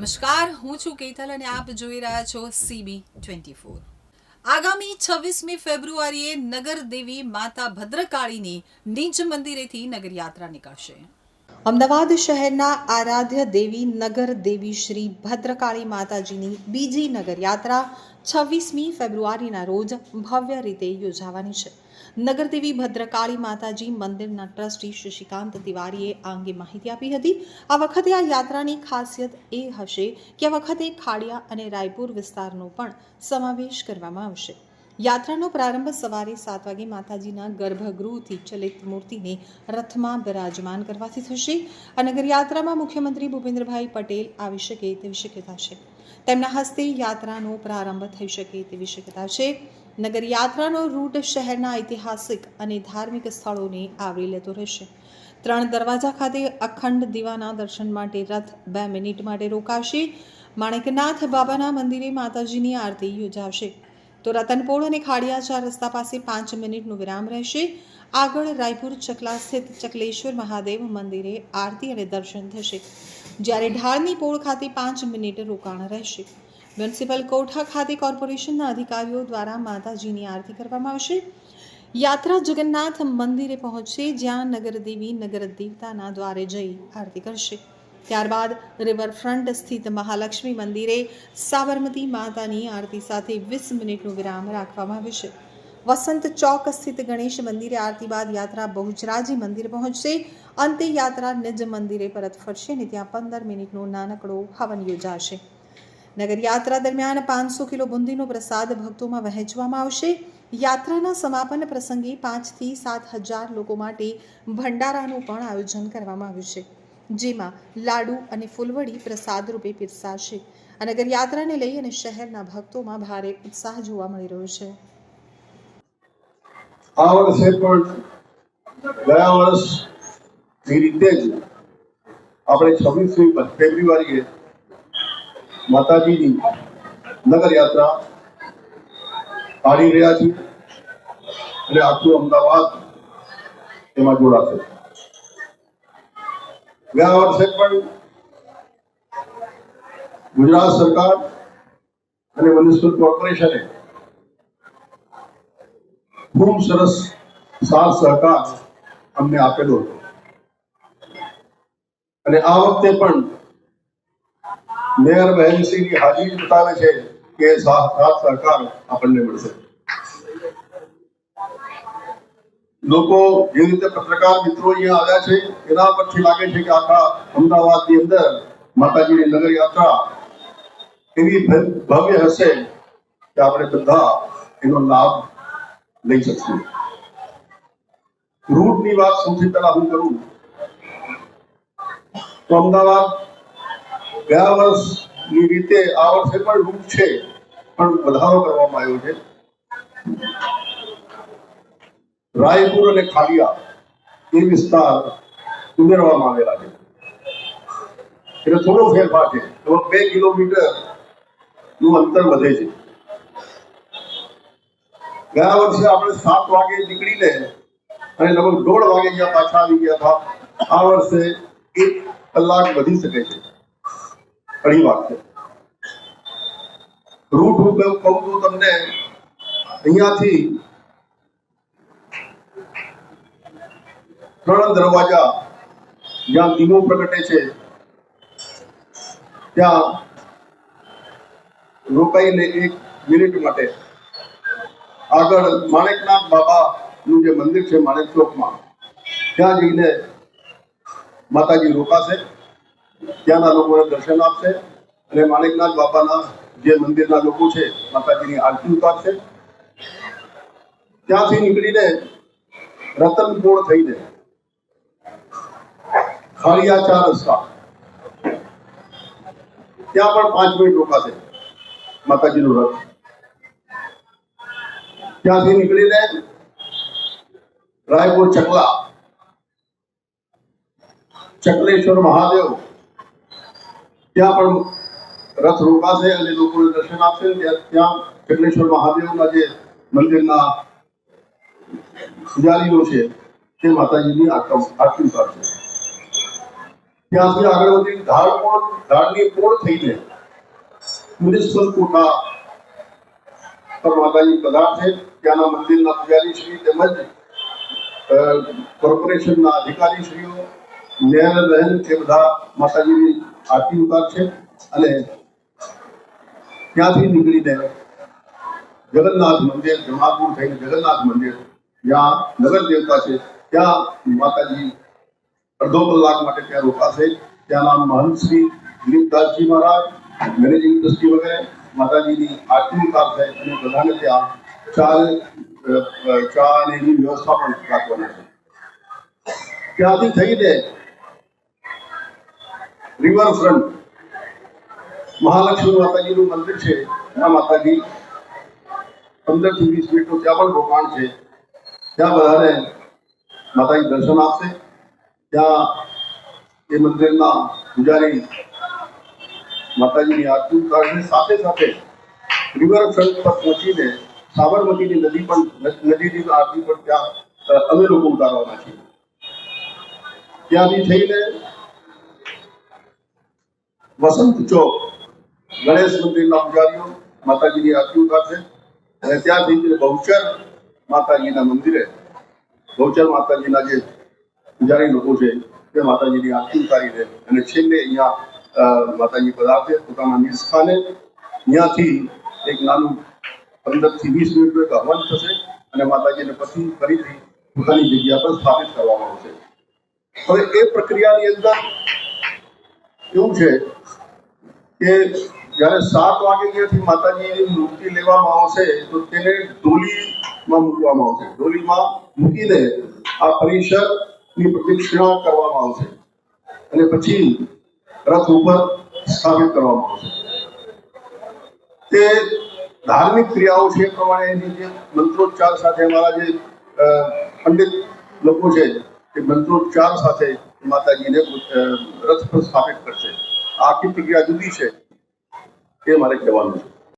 નમસ્કાર, હું છું કેથલ અને આપ જોઈ રહ્યા છો CB24। આગામી 26મી ફેબ્રુઆરીએ નગરદેવી માતા ભદ્રકાળીની નિજ મંદિરેથી નગરયાત્રા નીકળશે। અમદાવાદ શહેરના આરાધ્ય દેવી નગર દેવી શ્રી ભદ્રકાળી માતાજીની બીજી નગરયાત્રા 26મી ફેબ્રુઆરીના રોજ ભવ્ય રીતે યોજાવાની છે। નગરદેવી ભદ્રકાળી માતાજી મંદિરના ટ્રસ્ટી શશિકાંત તિવારીએ આ અંગે માહિતી આપી હતી। આ વખતે આ યાત્રાની ખાસિયત એ હશે કે આ વખતે ખાડિયા અને રાયપુર વિસ્તારનો પણ સમાવેશ કરવામાં આવશે। યાત્રાનો પ્રારંભ સવારે 7 વાગે માતાજીના ગર્ભગૃહથી ચલિત મૂર્તિને રથમાં બિરાજમાન કરવાથી થશે। આ નગરયાત્રામાં મુખ્યમંત્રી ભૂપેન્દ્રભાઈ પટેલ આવી શકે તેવી શક્યતા છે। તેમના હસ્તે યાત્રાનો પ્રારંભ થઈ શકે તેવી શક્યતા છે। નગરયાત્રાનો રૂટ શહેરના ઐતિહાસિક અને ધાર્મિક સ્થળોને આવરી લેતો રહેશે। 3 દરવાજા ખાતે અખંડ દીવાના દર્શન માટે રથ 2 મિનિટ માટે રોકાશે। માણેકનાથ બાબાના મંદિરે માતાજીની આરતી યોજાશે તો રતનપોળ અને ખાડિયા 4 રસ્તા પાસે 5 મિનિટનું વિરામ રહેશે। આગળ રાયપુર ચકલા સ્થિત ચકલેશ્વર મહાદેવ મંદિરે આરતી અને દર્શન થશે, જ્યારે ઢાળની પોળ ખાતે 5 મિનિટ રોકાણ રહેશે। મ્યુનિસિપલ કોઠા ખાતે કોર્પોરેશનના અધિકારીઓ દ્વારા માતાજીની આરતી કરવામાં આવશે। યાત્રા જગન્નાથ મંદિરે પહોંચશે, જ્યાં નગરદેવી નગર દેવતાના દ્વારે જઈ આરતી કરશે। ત્યારબાદ રિવરફ્રન્ટ સ્થિત મહાલક્ષ્મી મંદિરે સાબરમતી માતાની આરતી સાથે 20 મિનિટનું વિરામ રાખવામાં આવ્યું છે। વસંત ચોક સ્થિત ગણેશ મંદિરે આરતી બાદ યાત્રા બહુચરાજી મંદિર પહોંચશે। અંતે યાત્રા નિજ મંદિરે પરત ફરશે અને ત્યાં 15 મિનિટનો નાનકડો હવન યોજાશે। નગરયાત્રા દરમિયાન 500 કિલો બુંદીનો પ્રસાદ ભક્તોમાં વહેંચવામાં આવશે। યાત્રાના સમાપન પ્રસંગે 5 થી 7 હજાર લોકો માટે ભંડારાનું પણ આયોજન કરવામાં આવ્યું છે, જેમાં લાડુ અને ફૂલવડી પ્રસાદ રૂપે પીરસાશે। આ નગરયાત્રાને લઈ અને શહેરના ભક્તોમાં ભારે ઉત્સાહ જોવા મળી રહ્યો છે। આ વર્ષે પણ ગયા વર્ષની રીતે જ આપણે 26મી ફેબ્રુઆરીએ માતાજીની નગર યાત્રા કાઢી રહ્યા છીએ અને આખું અમદાવાદ એમાં જોડાશે। ગયા વર્ષે પણ ગુજરાત સરકાર અને મ્યુનિસિપલ કોર્પોરેશને ખૂબ સરસ સાથ સહકાર અમને આપેલો હતો અને આ વખતે પણ મેયર બહેનશ્રીની હાજરી બતાવે છે કે સાથ સહકાર આપણને મળશે। લોકો જે રીતે પત્રકાર મિત્રો અહીંયા આવ્યા છે એના પરથી લાગે છે કે આખા અમદાવાદની અંદર માતાજીની નગર યાત્રા એવી ભવ્ય હશે કે આપણે બધા એનો લાભ લઈ શકશું। રૂટની વાત સૌથી પહેલા હું કરું તો અમદાવાદ ગયા વર્ષની રીતે આ વર્ષે પણ રૂટ છે, પણ વધારો કરવામાં આવ્યો છે। રાયપુર અને ખાડિયા એ વિસ્તાર ઉમેરવામાં આવેલા છે, એટલે થોડો ફેરફાર છે। 2 કિલોમીટર નું અંતર વધે છે। ગયા વર્ષે આપણે 7 વાગે નીકળીને અને લગભગ 1.5 વાગે જ્યાં પાછા આવી ગયા હતા, આ વર્ષે 1 કલાક વધી શકે છે, 2.5 વાગે। રૂટ હું કહું તો તમને અહીંયાથી 3 દરવાજા જ્યાં દીવો પ્રગટે છે ત્યાં રોકાઈને 1 મિનિટ માટે આગળ માણેકનાથ બાબાનું જે મંદિર છે માણેક ચોકમાં, ત્યાં જઈને માતાજી રોકાશે, ત્યાંના લોકોને દર્શન આપશે અને માણેકનાથ બાબાના જે મંદિરના લોકો છે માતાજીની આરતી ઉતારશે। ત્યાંથી નીકળીને રતનપોળ થઈને ખાડિયા 4 રસ્તા ત્યાં પણ 5 મિનિટ રોકાશે માતાજીનું રથ। ત્યાંથી નીકળીને રાયપુર ચકલેશ્વર મહાદેવ ત્યાં પણ રથ રોકાશે અને લોકોને દર્શન આપશે। ત્યાં ચકલેશ્વર મહાદેવના જે મંદિરના પૂજારીઓ છે તે માતાજીની આરતી ઉતારશે। ત્યાંથી આગળ વધી ધારની પોળ થઈને મ્યુનિસિપલ કોઠા પર માતાજી પધારશે. ત્યાંના મંદિરના પૂજારી શ્રી તેમજ કોર્પોરેશનના અધિકારીશ્રીઓ, મેયર બહેન તે બધા માતાજીની આરતી ઉતારશે અને ત્યાંથી નીકળીને જગન્નાથ મંદિર, જમાલપુર થઈને જગન્નાથ મંદિર જ્યાં નગર દેવતા છે ત્યાં માતાજી અડધો કલાક માટે ત્યાં રોકાશે. ત્યાંના મહંત શ્રી દિલીપદાસજી મહારાજ, મેનેજિંગ ટ્રસ્ટી વગેરે માતાજીની આરતી ઉતારશે અને બધાને ત્યાં ચા અને એની વ્યવસ્થા પણ રાખવાના છે. ત્યાંથી થઈને રિવરફ્રન્ટ મહાલક્ષ્મી માતાજીનું મંદિર છે. ત્યાં માતાજી 15 થી 20 મિનિટનું ત્યાં પણ રોકાણ છે. ત્યાં બધાને માતાજી દર્શન આપશે. ત્યાં એ મંદિરના પૂજારી માતાજીની આરતી ઉતારશે. સાથે સાથે રિવરફ્રન્ટ પર પહોંચીને સાબરમતીની નદીની આરતી પણ ત્યાં અમે લોકો ઉતારવાના છીએ. ત્યાંથી થઈને વસંત ચોક ગણેશ મંદિરના પૂજારીઓ માતાજીની આરતી ઉતારશે અને ત્યાંથી બહુચર માતાજીના મંદિરે બહુચર માતાજીના જે પૂજારી લોકો છે તે માતાજીની આરતી ઉતારીને અને છેલ્લે અહીંયા માતાજી પધારશે પોતાના નિજ સ્થાને. ત્યાંથી એક નાનું 15 થી 20 મિનિટનું એક હવન થશે અને માતાજીને પછી ફરીથી પોતાની જગ્યા પર સ્થાપિત કરવામાં આવશે. હવે એ પ્રક્રિયાની અંદર એવું છે કે જ્યારે 7 વાગે ત્યાંથી માતાજીની મૂર્તિ લેવામાં આવશે તો તેને ડોલીમાં મૂકવામાં આવશે. ડોલીમાં મૂકીને આ પરિસરની પ્રદક્ષિણા કરવામાં આવશે અને પછી રથ ઉપર સ્થાપિત કરવામાં આવશે. તે ધાર્મિક ક્રિયાઓ છે એ પ્રમાણે એની જે મંત્રોચ્ચાર સાથે અમારા જે પંડિત લોકો છે એ મંત્રોચ્ચાર સાથે માતાજીને રથ પર સ્થાપિત કરશે. આખી પ્રક્રિયા જુદી છે એ મારે કહેવાનું છે.